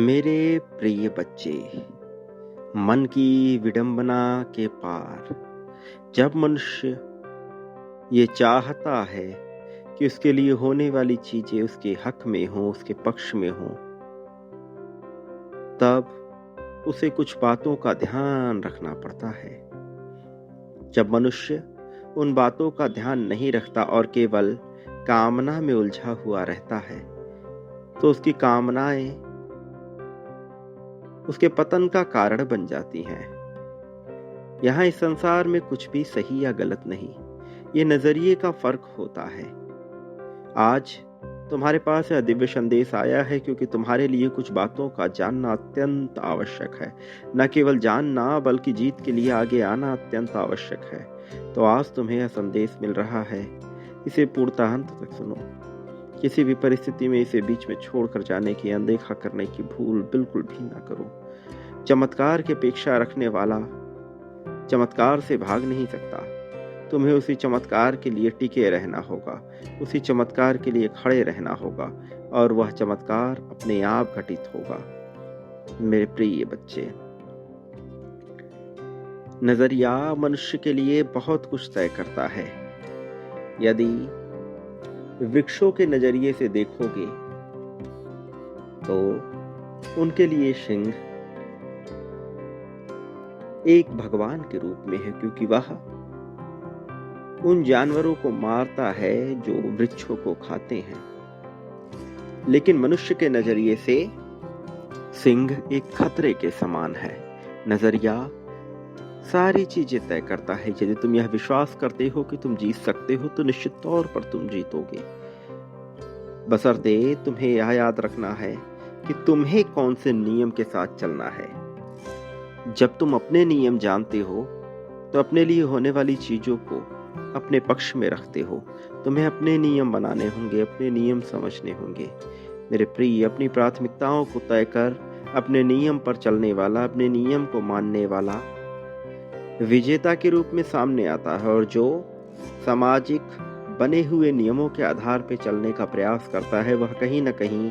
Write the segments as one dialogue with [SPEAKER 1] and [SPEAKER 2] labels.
[SPEAKER 1] मेरे प्रिय बच्चे, मन की विडंबना के पार जब मनुष्य ये चाहता है कि उसके लिए होने वाली चीजें उसके हक में हो, उसके पक्ष में हो, तब उसे कुछ बातों का ध्यान रखना पड़ता है। जब मनुष्य उन बातों का ध्यान नहीं रखता और केवल कामना में उलझा हुआ रहता है, तो उसकी कामनाएं उसके पतन का कारण बन जाती हैं। यहाँ इस संसार में कुछ भी सही या गलत नहीं, ये नजरिए का फर्क होता है। आज तुम्हारे पास यह दिव्य संदेश आया है क्योंकि तुम्हारे लिए कुछ बातों का जानना अत्यंत आवश्यक है। न केवल जानना बल्कि जीत के लिए आगे आना अत्यंत आवश्यक है। तो आज तुम्हें यह संदेश मिल रहा है, इसे पूर्णतः अंत तक सुनो। किसी भी परिस्थिति में इसे बीच में छोड़कर जाने की, अनदेखा करने की भूल बिल्कुल भी ना करो। चमत्कार की अपेक्षा रखने वाला चमत्कार से भाग नहीं सकता। तुम्हें उसी चमत्कार के लिए टिके रहना होगा, उसी चमत्कार के लिए खड़े रहना होगा और वह चमत्कार अपने आप घटित होगा। मेरे प्रिय बच्चे, नजरिया मनुष्य के लिए बहुत कुछ तय करता है। यदि वृक्षों के नजरिए से देखोगे तो उनके लिए सिंह एक भगवान के रूप में है, क्योंकि वह उन जानवरों को मारता है जो वृक्षों को खाते हैं। लेकिन मनुष्य के नजरिए से सिंह एक खतरे के समान है। नजरिया सारी चीजें तय करता है। यदि तुम यह विश्वास करते हो कि तुम जीत सकते हो तो निश्चित तौर पर तुम जीतोगे, बशर्ते तुम्हें यह याद रखना है कि तुम्हें कौन से नियम के साथ चलना है। जब तुम अपने नियम जानते हो तो अपने लिए होने वाली चीजों को अपने पक्ष में रखते हो। तुम्हें अपने नियम बनाने होंगे, अपने नियम समझने होंगे। मेरे प्रिय, अपनी प्राथमिकताओं को तय कर अपने नियम पर चलने वाला, अपने नियम को मानने वाला विजेता के रूप में सामने आता है, और जो सामाजिक बने हुए नियमों के आधार पर चलने का प्रयास करता है वह कहीं न कहीं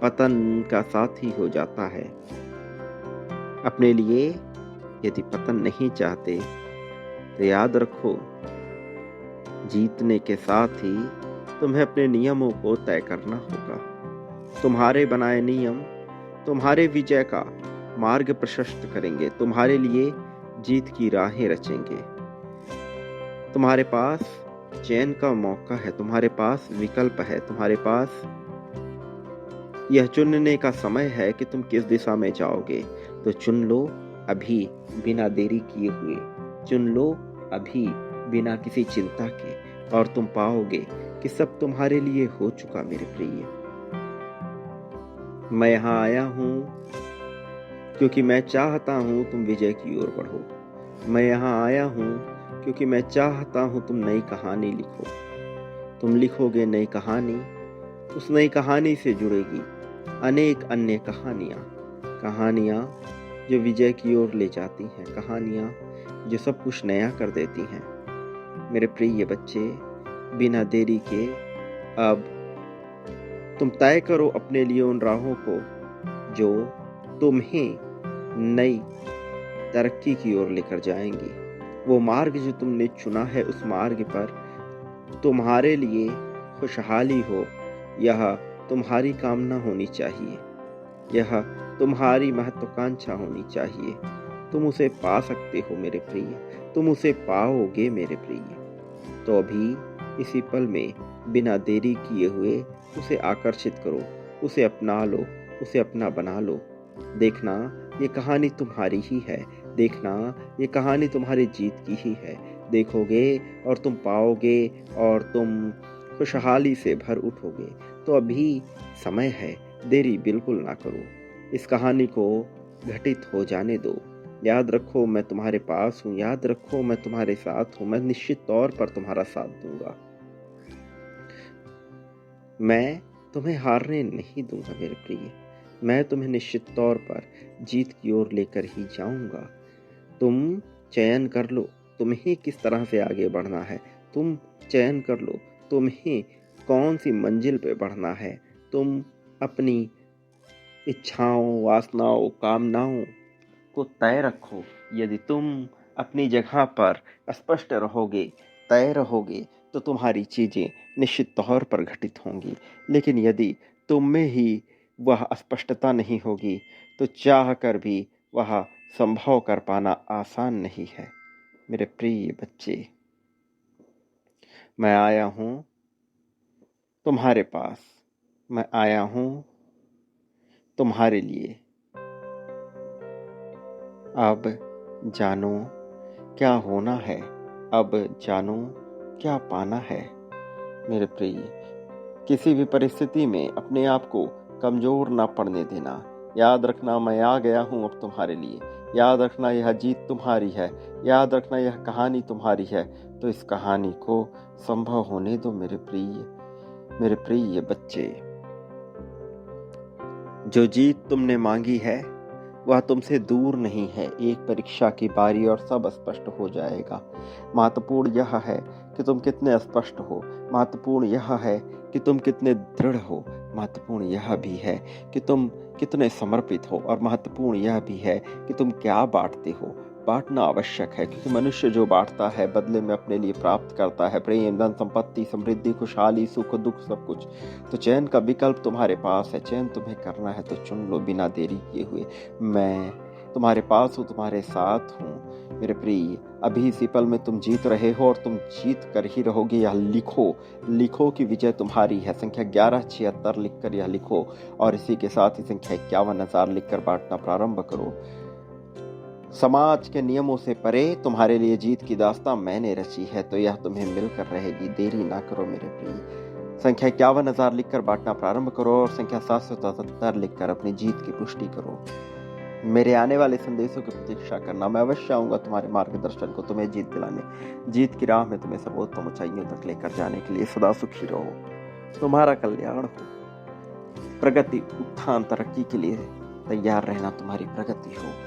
[SPEAKER 1] पतन का साथी हो जाता है। अपने लिए यदि पतन नहीं चाहते तो याद रखो, जीतने के साथ ही तुम्हें अपने नियमों को तय करना होगा। तुम्हारे बनाए नियम तुम्हारे विजय का मार्ग प्रशस्त करेंगे, तुम्हारे लिए जीत की राहें रचेंगे। तुम्हारे पास चयन का मौका है, तुम्हारे पास विकल्प है, तुम्हारे पास यह चुनने का समय है कि तुम किस दिशा में जाओगे। तो चुन लो अभी, बिना देरी किए हुए। चुन लो अभी, बिना किसी चिंता के, और तुम पाओगे कि सब तुम्हारे लिए हो चुका। मेरे प्रिय, मैं यहाँ आया हूँ क्योंकि मैं चाहता हूँ तुम विजय की ओर बढ़ो। मैं यहाँ आया हूँ क्योंकि मैं चाहता हूँ तुम नई कहानी लिखो। तुम लिखोगे नई कहानी, उस नई कहानी से जुड़ेगी अनेक अन्य कहानियाँ जो विजय की ओर ले जाती हैं, कहानियाँ जो सब कुछ नया कर देती हैं। मेरे प्रिय बच्चे, बिना देरी के अब तुम तय करो अपने लिए उन राहों को जो तुम्हें नई तरक्की की ओर लेकर जाएंगी। वो मार्ग जो तुमने चुना है, उस मार्ग पर तुम्हारे लिए खुशहाली हो, यह तुम्हारी कामना होनी चाहिए, यह तुम्हारी महत्वाकांक्षा होनी चाहिए। तुम उसे पा सकते हो मेरे प्रिय, तुम उसे पाओगे मेरे प्रिय। तो अभी इसी पल में बिना देरी किए हुए उसे आकर्षित करो, उसे अपना लो, उसे अपना बना लो। देखना ये कहानी तुम्हारी ही है, देखना ये कहानी तुम्हारी जीत की ही है। देखोगे और तुम पाओगे और तुम खुशहाली से भर उठोगे। तो अभी समय है, देरी बिल्कुल ना करो। इस कहानी को घटित हो जाने दो। याद रखो मैं तुम्हारे पास हूँ, याद रखो मैं तुम्हारे साथ हूँ। मैं निश्चित तौर पर तुम्हारा साथ दूंगा। मैं तुम्हें हारने नहीं दूंगा मेरे प्रिय। मैं तुम्हें निश्चित तौर पर जीत की ओर लेकर ही जाऊंगा। तुम चयन कर लो तुम्हें किस तरह से आगे बढ़ना है। तुम चयन कर लो तुम्हें कौन सी मंजिल पे बढ़ना है। तुम अपनी इच्छाओं, वासनाओं, कामनाओं को तय रखो। यदि तुम अपनी जगह पर स्पष्ट रहोगे, तय रहोगे, तो तुम्हारी चीज़ें निश्चित तौर पर घटित होंगी। लेकिन यदि तुम में ही वह स्पष्टता नहीं होगी, तो चाह कर भी वह संभव कर पाना आसान नहीं है। मेरे प्रिय बच्चे, मैं आया हूँ तुम्हारे पास, मैं आया हूँ तुम्हारे लिए। अब जानो क्या होना है, अब जानो क्या पाना है। मेरे प्रिय, किसी भी परिस्थिति में अपने आप को कमजोर ना पड़ने देना। याद रखना, मैं आ गया हूँ अब तुम्हारे लिए। याद रखना, यह जीत तुम्हारी है। याद रखना, यह कहानी तुम्हारी है। तो इस कहानी को संभव होने दो मेरे प्रिय बच्चे। जो जीत तुमने मांगी है वह तुमसे दूर नहीं है। एक परीक्षा की बारी और सब स्पष्ट हो जाएगा। महत्वपूर्ण यह है कि तुम कितने स्पष्ट हो। महत्वपूर्ण यह है कि तुम कितने दृढ़ हो। महत्वपूर्ण यह भी है कि तुम कितने समर्पित हो। और महत्वपूर्ण यह भी है कि तुम क्या बांटते हो। बांटना आवश्यक है, क्योंकि मनुष्य जो बांटता है बदले में अपने लिए प्राप्त करता है प्रेम, धन, संपत्ति, समृद्धि, खुशहाली, सुख, दुख, सब कुछ। तो चयन का विकल्प तुम्हारे पास है। चयन तुम्हें करना है तो चुन लो बिना देरी किए हुए। मैं तुम्हारे पास हूँ, तुम्हारे साथ हूँ। मेरे प्रिय, अभी इसी पल में तुम जीत रहे हो और तुम जीत कर ही रहोगे। यह लिखो कि विजय तुम्हारी है। संख्या 1176 लिखकर यह लिखो, और इसी के साथ ही संख्या 51,000 लिखकर बांटना प्रारंभ करो। समाज के नियमों से परे तुम्हारे लिए जीत की दास्तां मैंने रची है, तो यह तुम्हें मिलकर रहेगी। देरी ना करो मेरे प्रिय। संख्या 51,000 लिखकर बांटना प्रारंभ करो और संख्या 777 लिखकर अपनी जीत की पुष्टि करो। मेरे आने वाले संदेशों की प्रतीक्षा करना। मैं अवश्य आऊंगा तुम्हारे मार्गदर्शन को, तुम्हें जीत दिलाने। जीत की राह में तुम्हें सर्वोत्तम ऊंचाइयों तक लेकर जाने के लिए। सदा सुखी रहो, तुम्हारा कल्याण हो। प्रगति, उत्थान, तरक्की के लिए तैयार रहना, तुम्हारी प्रगति हो।